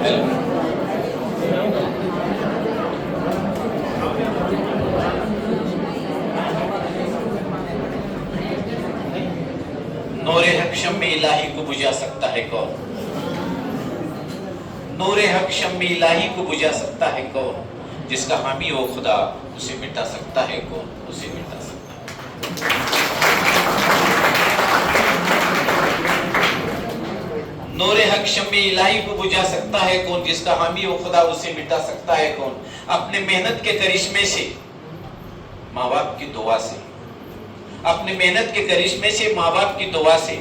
नूरे हक शम्मे इलाही को बुझा सकता है कौन? नूरे हक शम्मे इलाही को बुझा सकता है कौन? जिसका हामी हो खुदा उसे मिटा सकता है कौन? उसे मिटा सकता है। नूरे हक शम्मे इलाही को बुझा सकता है कौन? जिसका हामी हो खुदा उसे मिटा सकता है कौन? अपने मेहनत के करिश्मे से, माँ बाप की दुआ से, अपने मेहनत के करिश्मे से, माँ बाप की दुआ से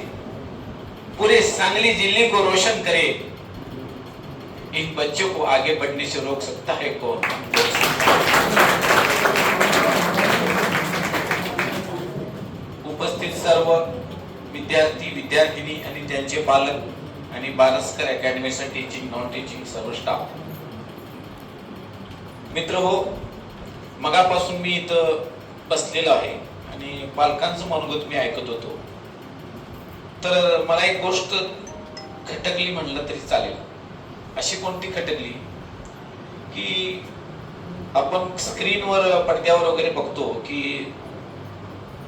पूरे सांगली जिले को रोशन करे, इन बच्चों को आगे बढ़ने से रोक सकता है कौन? उपस्थित सर्व विद्यार्थी विद्यार्थिनी आणि त्यांचे पालक आणि बारसकर अकॅडमीचं टीचिंग नॉन टीचिंग सर्व स्टाफ मित्र हो, मगापासून मी इथं बसलेलो आहे आणि पालकांचं मनोगत मी ऐकत होतो. तर मला एक गोष्ट खटकली म्हणलं तरी चालेल. अशी कोणती खटकली की आपण स्क्रीनवर पडद्यावर वगैरे बघतो की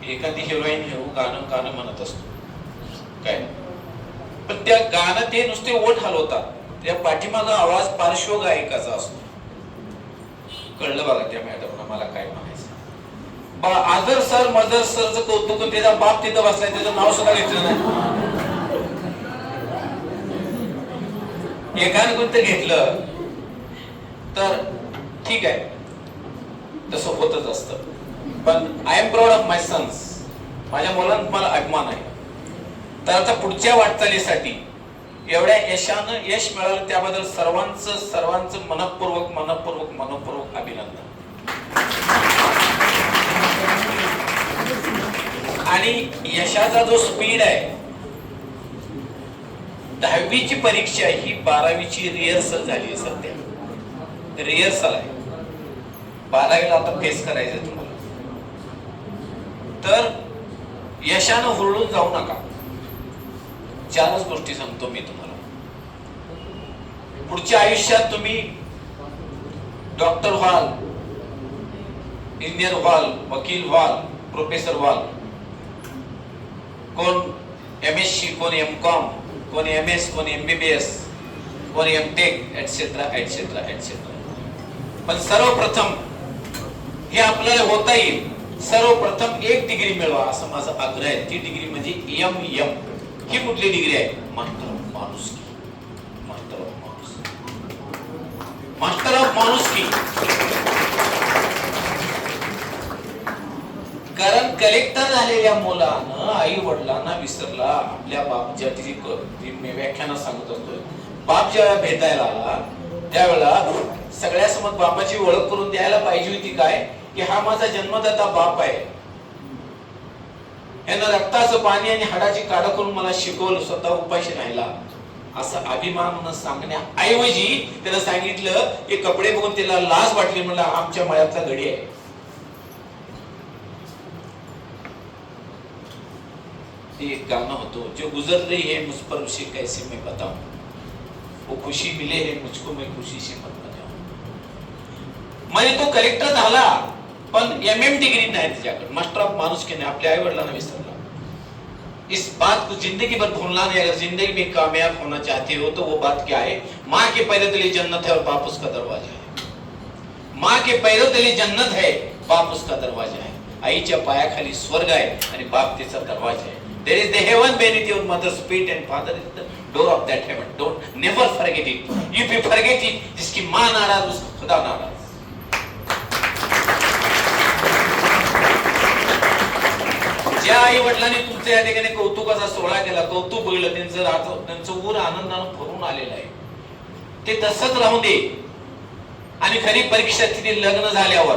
एखादी हिरोईन हिरो गाणं म्हणत असतो काय, पण त्या गाणं ते नुसते ओठ हलवतात, त्या पाठीमागा आवाज पार्श्वगायकाचा असतो. कळलं बघा त्या मॅडमला मला काय म्हणायचं. आदर सर मदर सरचं कौतुक, त्याचा बाप तिथं बसलाय, त्याचं नाव सुद्धा घेतलं नाही. एकाने कोणतं घेतलं तर ठीक आहे, तसं होतच असतं. पण I am proud of my sons, माझ्या मुलांना मला अभिमान आहे. तर आता पुढच्या वाटचालीसाठी एवढ्या यशानं यश मिळालं त्याबद्दल सर्वांचं मनपूर्वक अभिनंदन. आणि यशाचा जो स्पीड आहे, 10वीची परीक्षा ही 12वीची रिहर्सल झाली आहे. सध्या रिहर्सल आहे, 12वीला आता फेस करायचं तुम्हाला. तर यशानं हुरळून जाऊ नका. 4च गोष्टी सांगतो मी तुम्हाला. पुढच्या आयुष्यात तुम्ही डॉक्टर व्हाल, इंजिनियर व्हाल, वकील व्हाल, प्रोफेसर व्हाल, कोण MSc, कोण MCom, कोण MS, कोण MBBS, कोण MTech एटसेट्रा एटसेट्रा एटसेट्रा. पण सर्वप्रथम हे आपल्याला होता येईल, सर्वप्रथम एक डिग्री मिळवा असं माझा आग्रह आहे. ती डिग्री म्हणजे MM. ही कुठली डिग्री आहे? मास्टर ऑफ माणुसकी. मास्टर ऑफ माणुसकी, मास्टर ऑफ माणुसकी. कारण कलेक्टर झालेल्या मुलानं आई वडिलांना विसरला, आपल्या बापच्या व्याख्यानात सांगत असतोय, बाप ज्यावेळेला भेटायला आला त्यावेळेला सगळ्यासमोर बापाची ओळख करून द्यायला पाहिजे होती काय, की हा माझा जन्मदाता बाप आहे, यानं रक्ताचं पाणी आणि हाडाची काढ करून मला शिकवलं, स्वतः उपाशी राहिला, असं अभिमान सांगण्याऐवजी त्याला सांगितलं की कपडे बघून त्याला लाज वाटली, म्हणलं आमच्या मळ्यातला गडी आहे. एक गाणं होतो, जो गुजर रही है मुझ पर उसे कैसे मैं बताऊं, वो खुशी मिले है मुझको मैं खुशी से मत बताऊं. म्हणजे तो कलेक्टर झाला पण MM डिग्री नाही त्याच्याकडे, मास्टर ऑफ माणुसकी नाही, आपल्या आई वडिलांना विसरला. इस बात को जिंदगी भर भूलना नहीं. अगर जिंदगी में कामयाब होना चाहते हो तो वो बात क्या है? माँ के पैरों तले जन्नत है और बाप उसका दरवाजा है. माँ के पैरों तले जन्नत है, बाप उसका दरवाजा है. आईच्या पायाखाली स्वर्ग आहे आणि बाप तिचा दरवाजा आहे. There is the heaven beneath your mother's feet and father is the door of that heaven. Don't never forget it. If you forget it, जिसकी माँ नाराज उसका खुदा नाराज. ज्या आई वडिलांनी तुमच्या या ठिकाणी कौतुकाचा सोहळा केला, कौतुक बघितलं, त्यांचं ऊर आनंदानं भरून आलेलं आहे, ते तसंच राहून दे. आणि खरी परीक्षा तिथे लग्न झाल्यावर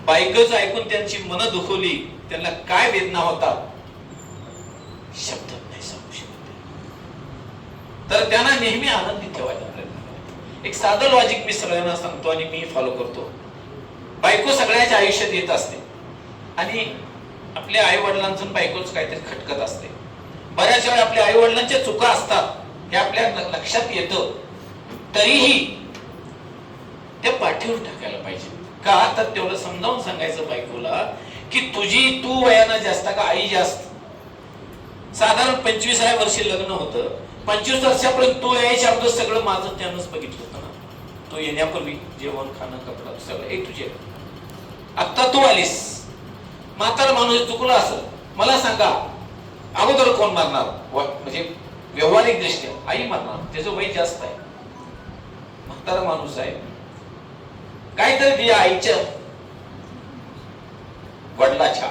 बायकोच ऐकून त्यांची मन दुखवली, त्यांना काय वेदना होतात शब्द नाही सांगू शकत. तर त्यांना नेहमी आनंदी ठेवायचा प्रयत्न करायचा. एक साधं लॉजिक मी सगळ्यांना सांगतो आणि मी फॉलो करतो. बायको सगळ्याच्या आयुष्यात येत असते आणि आपल्या आई वडिलांचं बायकोच काहीतरी खटकत असते. बऱ्याच वेळा आपल्या आई वडिलांच्या चुका असतात हे आपल्या लक्षात येतं, तरीही ते पाठीवर टाकायला पाहिजे. का तर तेवढं समजावून सांगायचं बायकोला की तू वयानं जास्त का आई जास्त. साधारण 25व्या वर्षी लग्न होतं, 25 वर्षापर्यंत तू यायच्या अगोदर सगळं माझं त्यानंच बघितलं होतं ना. तो येण्यापूर्वी जेवण खाणं कपडा सगळं एक तुझे. आता तू आलीस, म्हातारा माणूस चुकला असेल, मला सांगा अगोदर कोण मारणार? म्हणजे व्यवहारिक दृष्ट्या आई मारणार, त्याचं वय जास्त आहे, म्हातारा माणूस आहे. काहीतरी ती आईच्या वडिलाच्या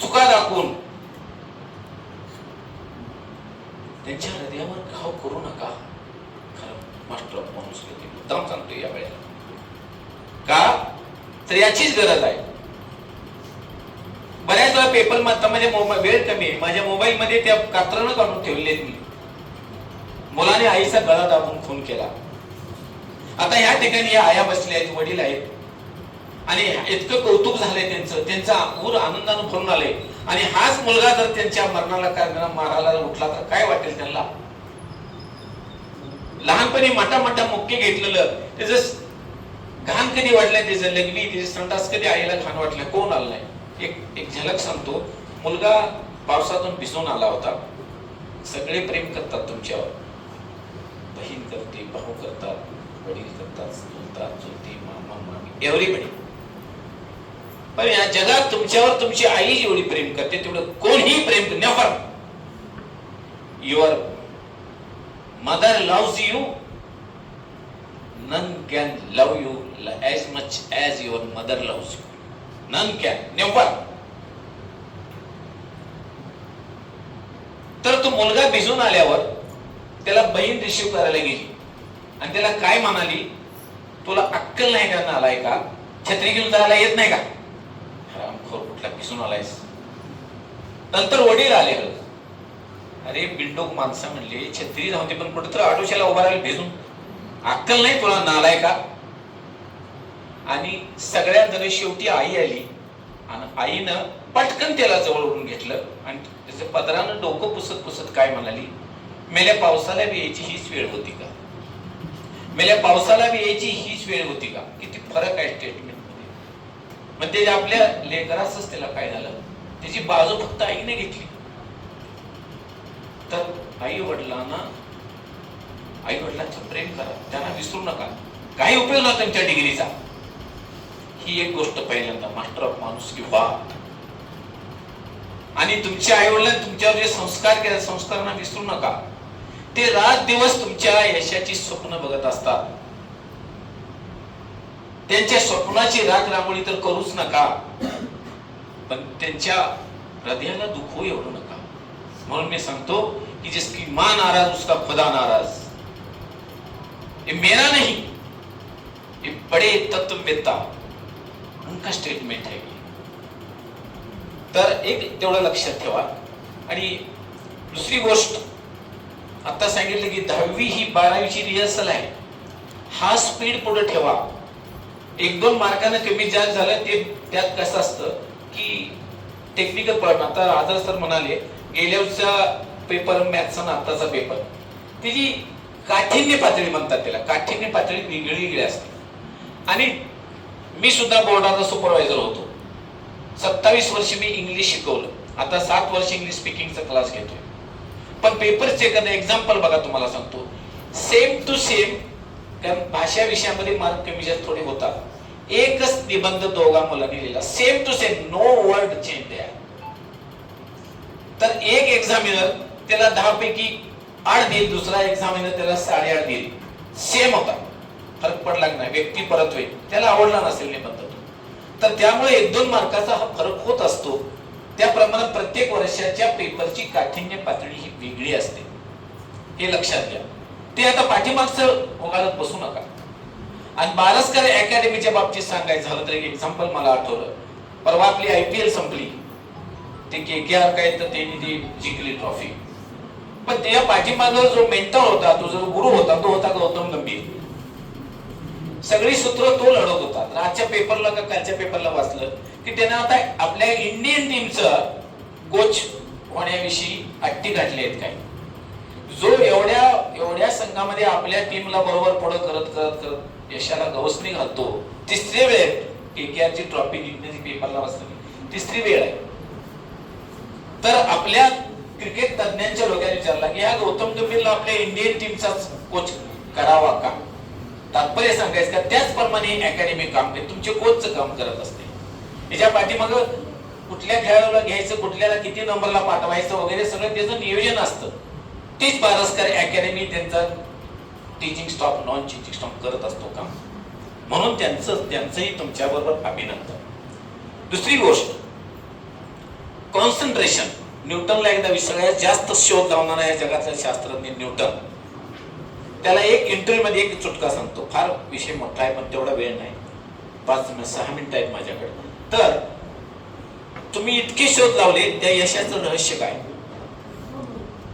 चुका दाखवून त्यांच्या हृदयावर घाव करू नका. खरं मास्टर माणूस मुद्दाम सांगतो या वेळेला. का तर याचीच गरज आहे. बऱ्याच वेळा पेपर माझा वेळ कमी आहे, माझ्या मोबाईल मध्ये त्या कात्रनं काढून ठेवलेत मी. मुलाने आईचा गळा दाबून खून केला. आता ह्या ठिकाणी आया बसल्या आहेत, वडील आहेत, आणि इतकं कौतुक झालंय त्यांचा ऊर आनंदानं भरून आले. आणि हाच मुलगा जर त्यांच्या मरणाला कारण मारायला उठला तर काय वाटेल त्यांना? लहानपणी मोठा मुक्के घेतलेलं त्याच घाण कधी वाटलंय, त्याचं लग्नी त्याचे संडास कधी आईला घाण वाटलं? कोण आलं नाही? एक झलक सांगतो. मुलगा पावसातून भिजून आला होता. सगळे प्रेम करतात तुमच्यावर, बहीण करते, भाऊ करतात, वडील करतात, चुलती, मामा, मामी, एव्हरीबडी. पण या जगात तुमच्यावर तुमची आई जेवढी प्रेम करते तेवढं कोणीही प्रेम करते. Never. Your mother loves you, none can love you as much as your mother loves you. None can, never. तर तो मुलगा भिजून आल्यावर त्याला बहीण रिसीव्ह करायला गेली आणि त्याला काय म्हणाली? तुला अक्कल नाही का? आलाय का? छत्री घेऊन जायला येत नाही का? हरामखोर कुठला भिजून आलायस? नंतर वडील आले. अरे बिंडोक माणसं म्हणले छत्री जाऊ दे, पण कुठेतरी आडोशाला उभा राहील भिजून. अक्कल नाही तुला? नालाय का? आणि सगळ्यात जर शेवटी आई आली आणि आईनं पटकन त्याला जवळ ओढून घेतलं आणि त्याच्या पदरानं डोकं पुसत काय म्हणाली? मेल्या पावसाला बी यायची हीच वेळ होती का? मेल्या पावसाला बी यायची हीच वेळ होती का? किती फरक आहे स्टेटमेंट मध्ये. म्हणजे आपल्या लेकराचंच त्याला काय झालं, त्याची बाजू फक्त आईने घेतली. तर आई वडिलांचं प्रेम करा, त्यांना विसरू नका. काही उपयोग नव्हता त्यांच्या डिग्रीचा. ही एक गोष्ट पहिल्यांदा मास्टर ऑफ माणूस किंवा. आणि तुमच्या आई वडिलांनी तुमच्यावर जे संस्कार केले, संस्कारांना विसरू नका. ते रात दिवस तुमच्या यशाची स्वप्न बघत असतात. त्यांच्या स्वप्नाची राख रांगोळी तर करूच नका, पण त्यांच्या हृदयाला दुखवू एवढू नका. म्हणून मी सांगतो कि जिसकी मां नाराज उसका खुदा नाराज. ये मेरा नहीं, ये बड़े तत्ववेत्ता उनका स्टेटमेंट है. तर एक तेवढं लक्षात ठेवा. आणि दुसरी गोष्ट आता सांगितलं की 10वी ही 12वीची रिहर्सल आहे. हा स्पीड पुढे ठेवा. 1-2 मार्काने कमी जास्त झालं ते त्यात कसं असतं की टेक्निकल प्रॉब्लेम. आता आदर सर म्हणाले गेल्या वर्षीचा पेपर मॅथ्सचा आणि आताचा पेपर, त्याची काठिण्य पातळी म्हणतात, त्याला काठिण्य पातळी वेगळी असते. आणि मी सुद्धा बोर्डाचा सुपरवायझर होतो. 27 वर्ष मी इंग्लिश शिकवलं. आता 7 वर्ष इंग्लिश स्पीकिंगचा क्लास घेतोय. पण पेपर चेक करणं, एक्झाम्पल बघा तुम्हाला सांगतो, सेम टू सेम. कारण भाषा विषयामध्ये मार्क कमी जास्त थोडे होतात. एकच निबंध दोघा मुलांनी लिहिला, same to same, no word change द्या. तर एक एक्झामिनर त्याला 10 पैकी 8 देईल, दुसरा एक्झामिनर त्याला 8.5 देईल. सेम होता, फरक पडला नाही. व्यक्ती परत होईल, त्याला आवडला नसेल निबंध. तर त्यामुळे 1-2 मार्काचा हा फरक होत असतो. त्याप्रमाणे प्रत्येक वर्षाच्या पेपरची काठिण्य पातळी ही वेगळी असते, हे लक्षात घ्या. ते आता पाठीमागचं उगाळत बसू नका. आणि बारसकर अकॅडमीच्या बाबतीत सांगायचं झालं तर एक एक्झाम्पल मला आठवलं. परवा आपली IPL संपली, ते KKR काय तर त्यांनी ती जिंकली ट्रॉफी. पण त्या पाठीमागं जो मेंटर होता, तो जो गुरु होता, तो होता गौतम गंभीर. सगळी सूत्र तो लढत होता. आजच्या पेपरला का कालच्या पेपरला वाचलं की त्यानं आता आपल्या इंडियन टीमचं कोच होण्याविषयी अट्टी घातली आहेत काय? जो एवढ्या संघामध्ये आपल्या टीमला बरोबर पुढे करत करत करत यशाला गवसणी घालतो, तिसरी वेळ केकेआरची ट्रॉफी जिंकण्याची पेपरला बसली, तिसरी वेळ आहे. तर आपल्या क्रिकेट तज्ञांच्या लोकांनी विचारला की ह्या गौतम गंभीरला आपल्या इंडियन टीमचा कोच करावा का? तात्पर्य सांगायचं का त्याचप्रमाणे अकॅडमी काम करते, तुमचे कोचचं काम करत असते. याच्या पाठीमाग कुठल्या खेळाडूला घ्यायचं, कुठल्याला किती नंबरला पाठवायचं वगैरे सगळं त्याचं नियोजन असतं. तीच पारस्कर अकॅडमी त्यांचा teaching staff, non teaching staff करत असतो काम. म्हणून त्यांचंही तुमच्या बरोबर अभिनंदन. दुसरी गोष्ट कॉन्सन्ट्रेशन. न्यूटनला एकदा सगळ्यात जास्त शोध लावणारा या जगातला शास्त्रज्ञ न्यूटन, त्याला एक इंटरव्ह्यू मध्ये एक चुटका सांगतो. फार विषय मोठा आहे पण तेवढा वेळ नाही, 5-6 मिनिटं आहेत माझ्याकडे. तर तुम्ही इतके शोध लावले, त्या यशाचं रहस्य काय?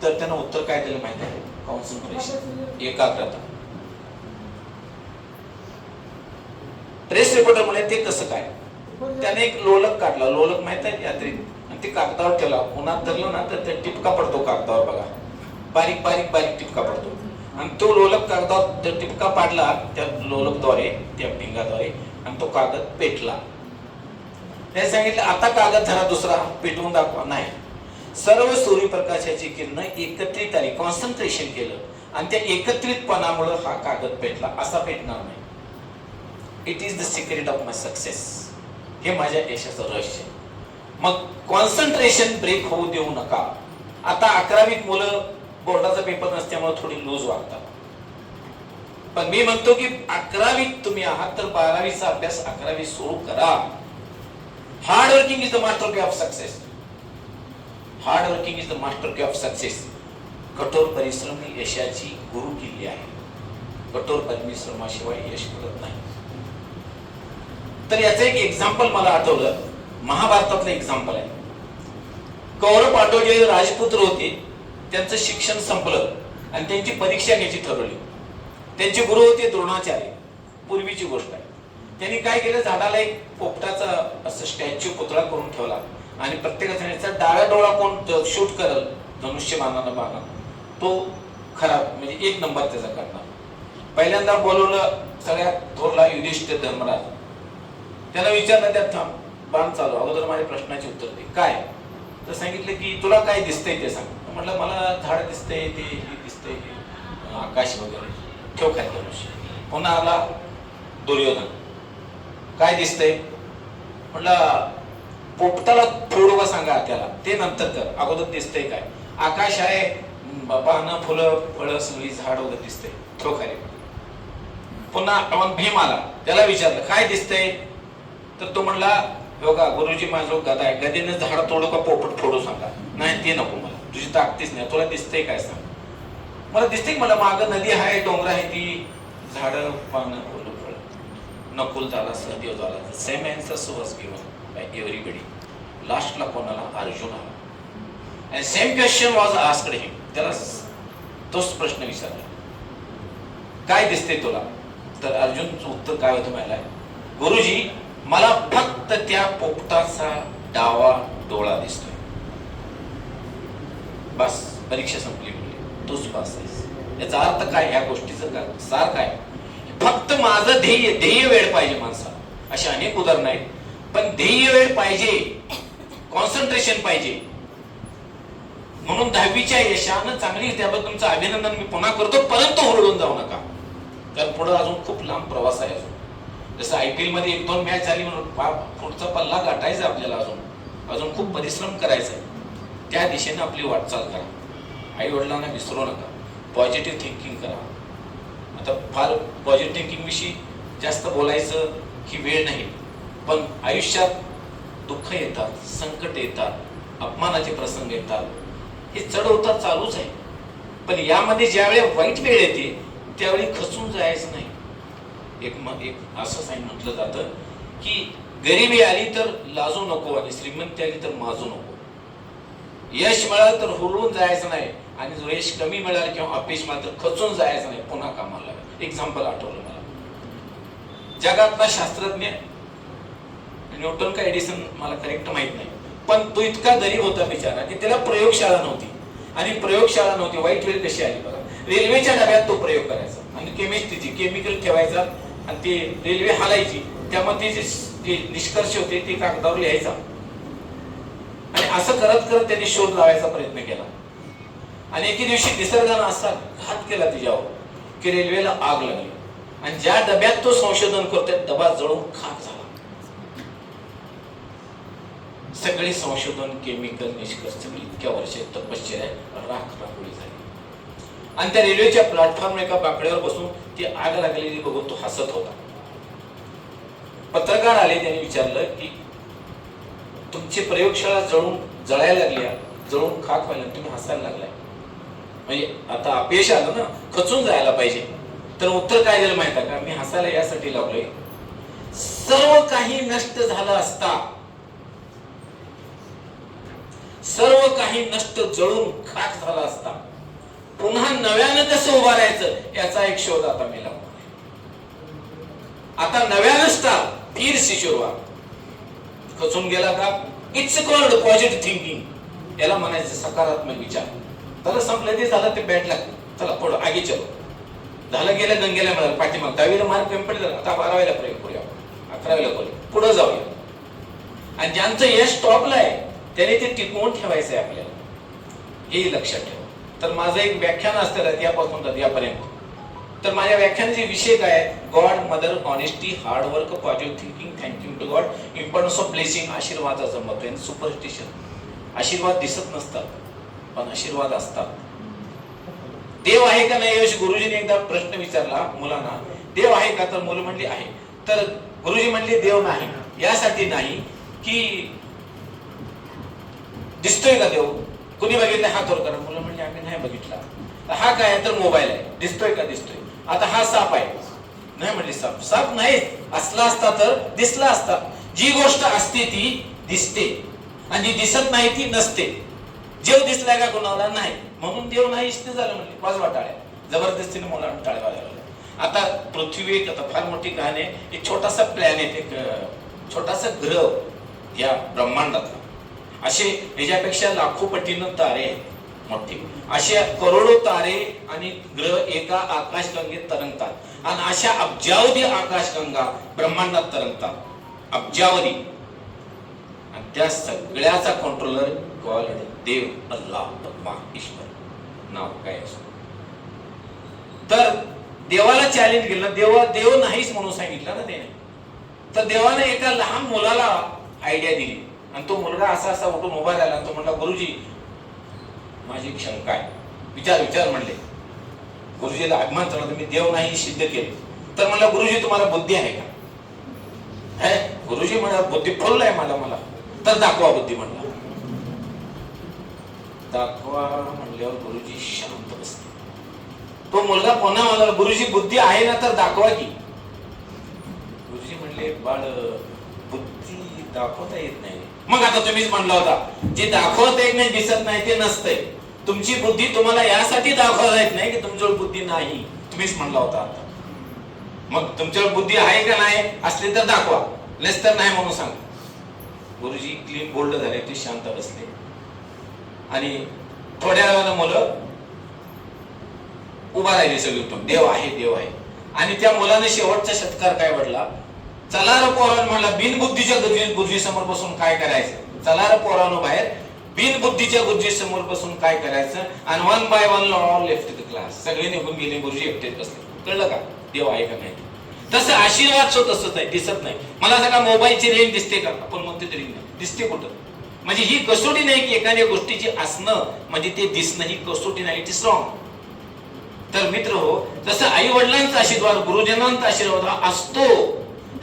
तर त्यानं उत्तर काय दिलं माहिती आहे? कॉन्सन्ट्रेशन, एकाग्रता. प्रेस रिपोर्टर म्हणे ते कसं काय? त्याने एक लोलक काढला. लोलक माहित आहे यात्री, आणि ते कागदावर ठेवला. उन्हात धरलं ना तर ते टिपका पडतो कागदावर, बघा बारीक बारीक बारीक टिपका पडतो. आणि तो लोलक कागदावर टिपका पाडला त्या लोलकद्वारे, त्या पिंगाद्वारे, आणि तो कागद पेटला. त्याने सांगितलं आता कागद धरा दुसरा, पेटवून दाखवा. नाही, सर्व सूर्यप्रकाशाची किरण एकत्रित आली, कॉन्सन्ट्रेशन केलं, आणि त्या एकत्रितपणामुळे हा कागद पेटला. असा पेटणार नाही. It is the secret of my success. हे माझ्या यशाचं रहस्य. मग कॉन्सन्ट्रेशन ब्रेक होऊ देऊ नका. आता 11वीत मुलं बोर्डाचा पेपर नसल्यामुळे थोडी लूज वागतात, पण मी म्हणतो की 11वीत तुम्ही आहात तर 12वीचा अभ्यास 11वी सुरू करा. Hard working is the master key of success. Hard working is the master key of success. कठोर परिश्रम ही यशाची गुरु किल्ली आहे. कठोर परिश्रमाशिवाय यश मिळत नाही. तर याचं एक एक्झाम्पल मला आठवलं, महाभारतातलं एक्झाम्पल आहे. कौरव पांडव जे राजपुत्र होते, त्यांचं शिक्षण संपलं आणि त्यांची परीक्षा घ्यायची ठरवली. त्यांचे गुरु होते द्रोणाचार्य. पूर्वीची गोष्ट आहे. त्यांनी काय केलं, झाडाला एक पोपटाचा असं स्टॅच्यू पुतळा करून ठेवला, आणि प्रत्येकाचा डाव्या डोळा कोण शूट करल धनुष्यबाणानं बाणा, तो खराब म्हणजे 1 नंबर त्याचा करणार. पहिल्यांदा बोलवलं सगळ्यात थोरला युधिष्ठिर धर्मराज. त्याला विचारलं, त्यात थांब, बाण चालू, अगोदर माझ्या प्रश्नाचे उत्तर दे. काय? तर सांगितलं की तुला काय दिसतंय ते सांग. म्हटलं मला झाड दिसतंय, ते दिसतंय, आकाश वगैरे. ठेव खाली धनुष्य. पुन्हा आला दुर्योधन. काय दिसतंय? म्हटलं पोपटाला फोडू सांगा त्याला, ते नंतर कर, अगोदर दिसतंय काय? आकाश आहे, पानं फुलं फळं सगळी झाड वगैरे दिसतंय. ठेव खाली. पुन्हा भीम आला. त्याला विचारलं काय दिसतंय? तर तो म्हणला बघा गुरुजी माझं गदा आहे, गदेनं झाड तोडू का पोपट फोडू सांगा. नाही ते नको मला, तुझी ताकदीच नाही. तुला दिसतंय काय सांग. मला दिसतंय, मला मागं नदी आहे, डोंगर आहे, ती झाडं पानं फुलं फळं. नकुल झाला, सहदेव झाला. सेम आन्सर वाज गिवन बाय एव्हरीबडी. लास्टला कोणाला? अर्जुन आला. आणि सेम क्वेश्चन वाज आस्क्ड हिम. त्याला तोच प्रश्न विचारला, काय दिसतंय तुला? तर अर्जुनचं उत्तर काय होतं माहिती आहे? गुरुजी मला फक्त त्या पोपटाचा डावा डोळा दिसतोय. बस, परीक्षा संपली म्हणजे तोच पास आहेस. याचा अर्थ काय? ह्या गोष्टीचं काय सार काय? फक्त माझं ध्येय वेळ पाहिजे माणसाला. अशी अनेक उदाहरणं आहेत, पण ध्येय वेळ पाहिजे, कॉन्सन्ट्रेशन पाहिजे. म्हणून 10वीच्या यशानं चांगली, त्याबद्दल तुमचं अभिनंदन मी पुन्हा करतो, परंतु हुरळून जाऊ नका, कारण पुढे अजून खूप लांब प्रवास आहे. अजून जसं IPL मध्ये 1-2 मॅच झाली म्हणून पुढचा पल्ला गाठायचा आपल्याला, अजून खूप परिश्रम करायचा आहे. त्या दिशेने आपली वाटचाल करा. आई वडिलांना विसरू नका. पॉझिटिव्ह थिंकिंग करा. आता फार पॉझिटिव्ह थिंकिंग विषयी जास्त बोलायचं ही वेळ नाही, पण आयुष्यात दुःख येतात, संकट येतात, अपमानाचे प्रसंग येतात, हे चढ उतार चालूच आहे. पण यामध्ये ज्यावेळी वाईट वेळ येते त्यावेळी खचून जायचं नाही. एक असं म्हटलं जातं की गरिबी आली तर लाजू नको, आणि श्रीमंती आली तर माजू नको. यश मिळालं तर हुरळून जायचं नाही, आणि जो यश कमी मिळालं किंवा अपयश मिळालं तर खचून जायचं नाही, पुन्हा कामाला लागायचं. एक्झाम्पल आठवलं मला. जगातला शास्त्रज्ञ न्यूटन का एडिसन मला करेक्ट माहित नाही, पण तो इतका गरीब होता बिचारा की त्याला प्रयोगशाळा नव्हती. आणि प्रयोगशाळा नव्हती, वाईट वेळ कशी आली बघा. रेल्वेच्या डब्यात तो प्रयोग करायचा आणि केमिस्ट्रीची केमिकल ठेवायचा आणि ते रेल्वे हालायची, त्यामध्ये जे निष्कर्ष होते ते कागदावर लिहायचा. आणि असं करत करत त्यांनी शोध लावायचा प्रयत्न केला. आणि एके दिवशी निसर्गानं असा घात केला त्याच्यावर की रेल्वेला आग लागली. आणि ज्या डब्यात तो संशोधन करतोय डबा जळून खाक झाला. सगळे संशोधन केमिकल निष्कर्ष सगळे इतक्या वर्षात तपश्चर्या राख राखोळी झाली. आणि त्या रेल्वेच्या प्लॅटफॉर्म एका बाकड्यावर बसून ती आग लागलेली बघून तो हसत होता. पत्रकार आले, त्यांनी विचारलं की तुमची प्रयोगशाळा जळायला लागल्या, जळून खाक व्हायला, तुम्ही हसायला लागलाय, म्हणजे आता अपयश आलं ना, खचून जायला पाहिजे. तर उत्तर काय दिलं माहिती का? मी हसायला यासाठी लागलोय, सर्व काही नष्ट झालं असता, सर्व काही नष्ट जळून खाक झाला असता, पुन्हा नव्यानं कसं उभारायचं याचा एक शोध आता मी लावणार. आता नव्यानं स्टार्ट, फिर से सुरुवात. खचून गेला का? It's called positive thinking. याला म्हणायचं सकारात्मक विचार. त्याला संपलं ते झालं, ते बॅट लागलं, चला पुढं आगे चलो. झालं गेलं गंगेला मिळालं, पाठीमाग 10वीला मार्क कमी पडले, आता 12वीला प्रयोग करूया, 11वीला करूया, पुढे जाऊया. आणि ज्यांचं यश टॉपला आहे त्याने ते टिकवून ठेवायचं आहे आपल्याला, हे लक्षात ठेवा. तर माझं एक व्याख्यान असतं रतियापासून रतियापर्यंत. तर माझ्या व्याख्यानाचे विषय काय आहे? God, mother, honesty, hard work, positive thinking, thanking to God, importance of blessing, आशीर्वादाचं महत्व आणि सुपरस्टिशन. आशीर्वाद दिसत नसतात पण आशीर्वाद असतात. देव आहे का नाही? यश गुरुजीने एकदा प्रश्न विचारला मुलांना, देव आहे का? तर मुलं म्हणली आहे. तर गुरुजी म्हणले देव नाही. यासाठी नाही की दिसतोय का देव? कुणी बघितलं? हात वर करा. मुलं म्हणले आम्ही नाही बघितला. हा काय? तर मोबाईल आहे. दिसतोय का? दिसतोय. आता हा साप आहे. नाही म्हणले साप. साप नाही, असला असता तर दिसला असता. जी गोष्ट असते ती दिसते आणि जी दिसत नाही ती नसते. देव दिसलाय का कोणाला? नाही. म्हणून देव नाही इष्ट झालं म्हणले. वाजवा टाळ्या. जबरदस्तीने मुलांना टाळ्या वाजवायला. आता पृथ्वी एक आता फार मोठी कहाणी आहे. एक छोटासा प्लॅनेट, एक छोटासा ग्रह या ब्रह्मांडातला. असे याच्यापेक्षा लाखो पटीनं तारे आहेत मोठे. अशा करोडो तारे आणि ग्रह एका आकाशगंगेत तरंगतात आणि अशा अब्जावधी आकाशगंगा ब्रह्मांडात तरंगतात. अब्जावधी. आणि त्या सगळ्याचा कंट्रोलर गॉड, देव, अल्लाह, ब्रह्मा, ईश्वर नाव काय असो. तर देवाला चॅलेंज केलं. देव नाहीच म्हणून सांगितलं ना त्याने. तर देवाने एका लहान मुलाला आयडिया दिली आणि तो मुलगा असा असा उठून उभा राहिला. तो म्हणला, गुरुजी माझी एक शंका आहे. विचार म्हणले. गुरुजीला अभिमान चढला, मी देव नाही सिद्ध केले. तर म्हणला, गुरुजी तुम्हाला बुद्धी आहे का? गुरुजी म्हणा बुद्धी फुल आहे मला. तर दाखवा बुद्धी म्हणला. दाखवा म्हणल्यावर गुरुजी शांत बसले. तो मुलगा पुन्हा म्हणाला, गुरुजी बुद्धी आहे ना तर दाखवा की. गुरुजी म्हणले, बाळ बुद्धी दाखवता येत नाही. मग आता तुम्हीच म्हणला होता जे दाखवता येत नाही, दिसत नाही ते नसतंय. तुमची बुद्धी तुम्हाला यासाठी दाखवता येत नाही की तुमच्यावर बुद्धी नाही. तुम्हीच म्हणला होता. आता मग तुमच्यावर बुद्धी आहे का नाही? असली तर दाखवा, नसेल तर नाही म्हणून सांगा. गुरुजी क्लीन बोल्ड झाले. ते शांत बसले आणि थोड्या वेळानं मुलं उभा राहिली सगळी. देव आहे, देव आहे. आणि त्या मुलाने शेवटचा षटकार काय वडला? चला र पोरांनो म्हणला, बिनबुद्धीच्या गुरुजी समोर बसून काय करायचं? चला र पोरांनो बाहेर, बिनबुद्धीच्या गुरुजी समोर बसून काय करायचं? आणि one by one all left the class. सगळे निघून गेले, गुरुजी एकटेच बसले. कळलं का देव आहे का नाही? तसं आशीर्वाद तसंच आहे, दिसत नाही. मला सगळा मोबाईलची रेंज दिसते का? आपण म्हणतो तरी नाही दिसते कुठं. म्हणजे ही कसोटी नाही की एखाद्या गोष्टीची असणं म्हणजे ते दिसणं, ही कसोटी नाही. It is wrong. तर मित्र हो, जसं आई वडिलांचा आशीर्वाद, गुरुजनांचा आशीर्वाद हा असतो,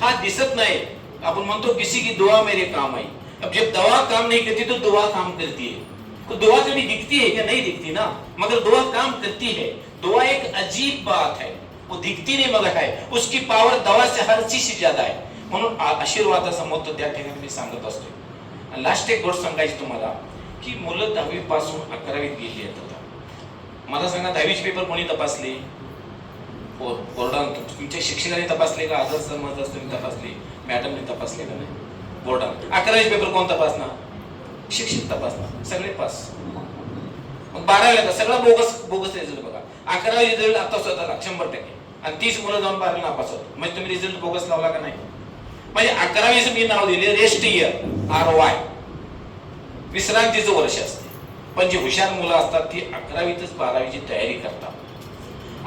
हा दिसत नाही. आपण म्हणतो किसी की दुआ मेरे काम आई. अब जब दवा काम नहीं करती तो दुआ काम करती है. तो दुआ कभी दिखती है क्या? नहीं दिखती ना, मगर दुआ काम करती है. दुआ एक अजीब बात है, वो दिखती नहीं मगर है. उसकी पावर दवा से हर चीज से ज्यादा है. म्हणून आशीर्वादाचा महत्व त्या ठिकाणी मी सांगत असतो. लास्ट एक गोष्ट सांगायची तुम्हाला की मुलं 10वी पासून 11वीत गेली आहेत. मला सांगा 10वीचे पेपर कोणी तपासले? बोर्डात तुमच्या शिक्षकांनी तपासले का? आदर्श समाजाने तपासले, मॅडमने तपासले का नाही? बोर्डात. 11वीचे पेपर कोण तपासणार? शिक्षक तपासणार, सगळे पास. मग 12वीला का सगळा बोगस बोगस रिझल्ट बघा. 11वी रिझल्ट आता स्वतःला 100% आणि 30 मुलं जाऊन 12वीला नापास होतात. म्हणजे तुम्ही रिझल्ट बोगस लावला का नाही? म्हणजे 11वीचं मी नाव दिले रेस्ट इयर, RY, विश्रांतीचं वर्ष असते. पण जी हुशार मुलं असतात ती 11वीतच 12वीची तयारी करतात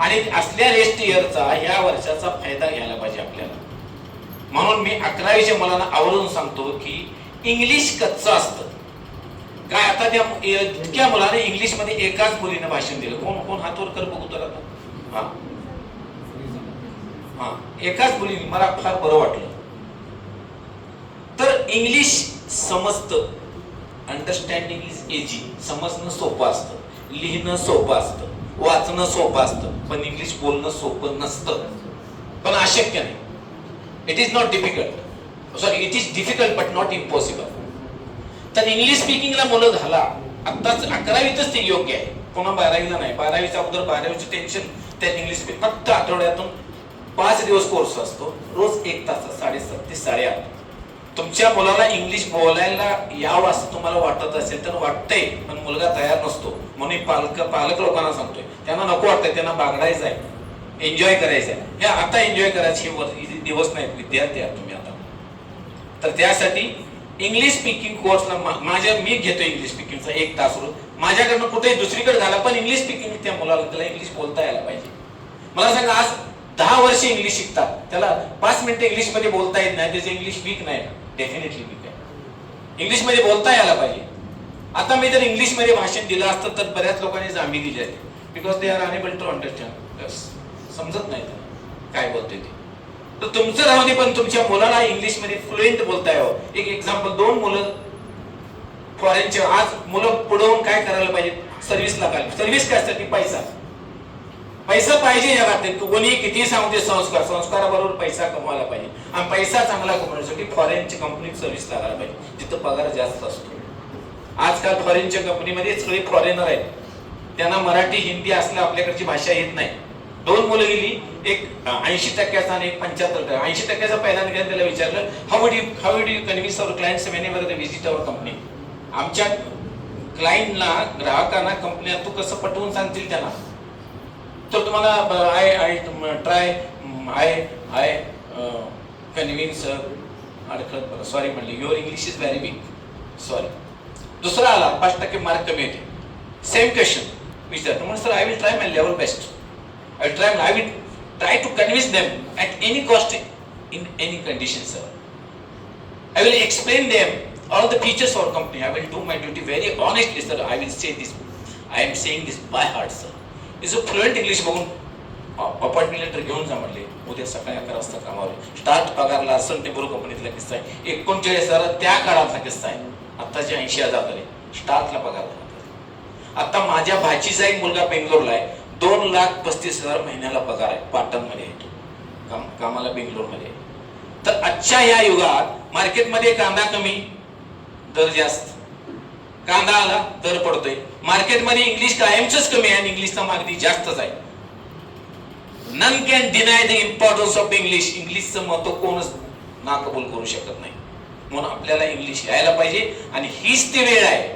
आणि असल्या रेस्ट इयरचा या वर्षाचा फायदा घ्यायला पाहिजे आपल्याला. म्हणून मी 11वीच्या मुलांना आवर्जून सांगतो की इंग्लिश कच्चं असतं काय. आता त्या इतक्या मुलाने इंग्लिश मध्ये एकाच मुलीनं भाषण दिलं. कोण कोण हात वर कर बघू तर आता. हा एकाच मुलीने, मला फार बरं वाटलं. तर इंग्लिश समजतं, अंडरस्टँडिंग इज इझी. समजणं सोपं असतं, लिहिणं सोपं असतं, वाचणं सोपं असतं, पण इंग्लिश बोलणं सोपं नसतं. पण अशक्य नाही. It is not difficult, sorry it is difficult but not impossible. तर इंग्लिश स्पीकिंगला मुलं घाला. आत्ताच 11वीतच ते योग्य आहे, पुन्हा 12वीला नाही. 12वीच्या अगोदर 12वीचं टेन्शन त्यात इंग्लिश फक्त आठवड्यातून 5 दिवस कोर्स असतो, रोज 1 तास, 7:30 ते 8:30. तुमच्या मुलाला इंग्लिश बोलायला यावं असं तुम्हाला वाटत असेल तर वाटतंय, पण मुलगा तयार नसतो. म्हणून पालक लोकांना सांगतोय, त्यांना नको वाटतंय, त्यांना बागडायचं आहे, एन्जॉय करायचं आहे. हे आता एन्जॉय करायचे दिवस नाहीत, विद्यार्थी आहात तुम्ही आता. तर त्यासाठी इंग्लिश स्पीकिंग कोर्सला मी घेतो इंग्लिश स्पीकिंगचा 1 तास रोज. माझ्याकडनं कुठेही दुसरीकडे झाला, पण इंग्लिश स्पीकिंग त्या मुलाला त्याला इंग्लिश बोलता यायला पाहिजे. मला सांगा, आज 10 वर्ष इंग्लिश शिकतात, त्याला 5 मिनिटं इंग्लिश मध्ये बोलता येत नाही, त्याचं इंग्लिश वीक नाही, डेफिनेटली वीक आहे. इंग्लिश मध्ये बोलता यायला पाहिजे. आता मी जर इंग्लिश मध्ये भाषण दिलं असतं तर बऱ्याच लोकांनी जांभी दिली असते, because they are unable to understand. समजत नाही काय बोलतोय ते. तर तुमचं राहू दे, पण तुमच्या मुलाला इंग्लिश मध्ये फ्लुएंट बोलता यावं. एक एक्झाम्पल, 2 मुलं फॉरेनचे, आज मुलं पुढवून काय करायला पाहिजे, सर्व्हिसला पाहिजे. सर्व्हिस कशासाठी? पैसा. पैसा पाहिजे जगात. कोणी किती सांगते संस्काराबरोबर पैसा कमवायला पाहिजे. आणि पैसा चांगला कमवण्यासाठी फॉरेनच्या कंपनीत सर्व्हिस लागायला पाहिजे, जिथं पगार जास्त असतो. आजकाल फॉरेनच्या कंपनीमध्ये सगळे फॉरेनर आहेत, त्यांना मराठी हिंदी असल्या आपल्याकडची भाषा येत नाही. 2 मुलं गेली, एक 80% आणि एक 75%. 80%चा पहिला निघाला, त्याला विचारलं how do you convince our clients whenever they visit our company. आमच्या क्लायंटला, ग्राहकांना कंपन्या तू कसं पटवून सांगतील त्यांना. तर तुम्हाला I try I convince, sorry म्हणले, your English is very weak, sorry. दुसरा आला, 5% मार्क कमी होते. सेम क्वेश्चन विचारतो, म्हणून sir I will try my level best. I will try to convince them at any cost, in any condition, sir. I will explain them all the features of our company. I will do my duty very honestly, sir. I will say this. I am saying this by heart, sir. Is a fluent English बघून appointment letter घेऊन जा म्हणले. उद्या सकाळी 11 वाजता कामावर. Start पगारला असन temporo कंपनीतला किस्सा आहे. 39,000 त्या काळातला किस्सा आहे. आत्ताचे 80,000 झाले. स्टार्टला पगार. आता माझ्या भाचीचा एक मुलगा बेंगलोरला आहे, 2,35,000 महिन्याला पगार आहे. पाटणमध्ये येतो कामाला, बेंगलोरमध्ये. तर आजच्या या युगात मार्केटमध्ये कांदा कमी, दर जास्त. कांदा आला, दर पडतोय. मार्केटमध्ये इंग्लिश कायमच कमी आहे आणि इंग्लिशचा मागणी जास्तच आहे. None can deny the importance of English. इंग्लिशचं महत्व कोणच नाकबूल करू शकत नाही. म्हणून आपल्याला इंग्लिश यायला पाहिजे आणि हीच ती वेळ आहे.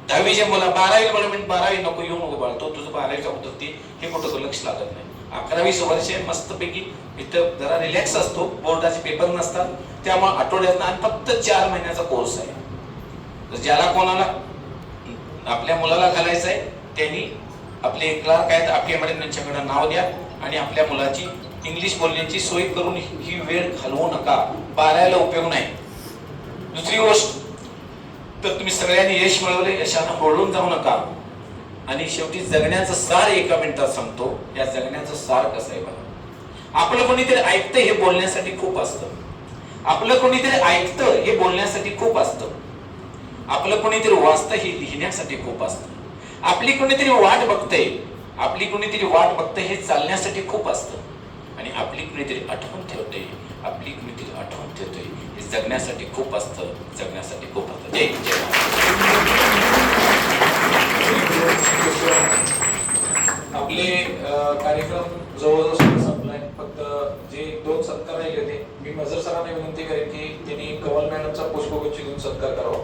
10वीच्या मुला 12वी मला म्हणजे 12वी नको येऊ नको बाळा, तो तुझं 12वीच्या अगोदर ते हे कुठं लक्ष लागत नाही. 11वी वर्ष मस्तपैकी इथं जरा रिलॅक्स असतो, बोर्डाचे पेपर नसतात, त्यामुळे आठवड्यात आणि फक्त 4 महिन्याचा कोर्स आहे. तर ज्याला कोणाला आपल्या मुलाला घालायचं आहे त्यांनी आपले क्लार्क आहेत आपल्या मॅडम यांच्याकडे नाव द्या आणि आपल्या मुलाची इंग्लिश बोलण्याची सोय करून ही वेळ घालवू नका. 12वीला उपयोग नाही. दुसरी गोष्ट, तर तुम्ही सगळ्यांनी यश मिळवले, यशानं होळून जाऊ नका. आणि शेवटी जगण्याचं सार 1 मिनिटात सांगतो. या जगण्याचं सार कसं आहे बघा. आपलं कोणीतरी ऐकतं हे बोलण्यासाठी खूप असतं. आपलं कोणीतरी ऐकतं हे बोलण्यासाठी खूप असतं. आपलं कोणीतरी वाचतं हे लिहिण्यासाठी खूप असतं. आपली कोणीतरी वाट बघतंय, आपली कोणीतरी वाट बघतंय हे चालण्यासाठी खूप असतं. आणि आपली कुणीतरी आठवण ठेवते, आपली कुणीतरी आठवण ठेवते हे जगण्यासाठी खूप असतं, जगण्यासाठी खूप असतं. जय जय. आपले कार्यक्रम जवळजवळ संपलाय. फक्त जे 2 सत्कार राहिले होते, मी मजर सरांना विनंती करेन की त्यांनी कमल मॅडमचा पुष्पगुच्छ देऊन सत्कार करावा.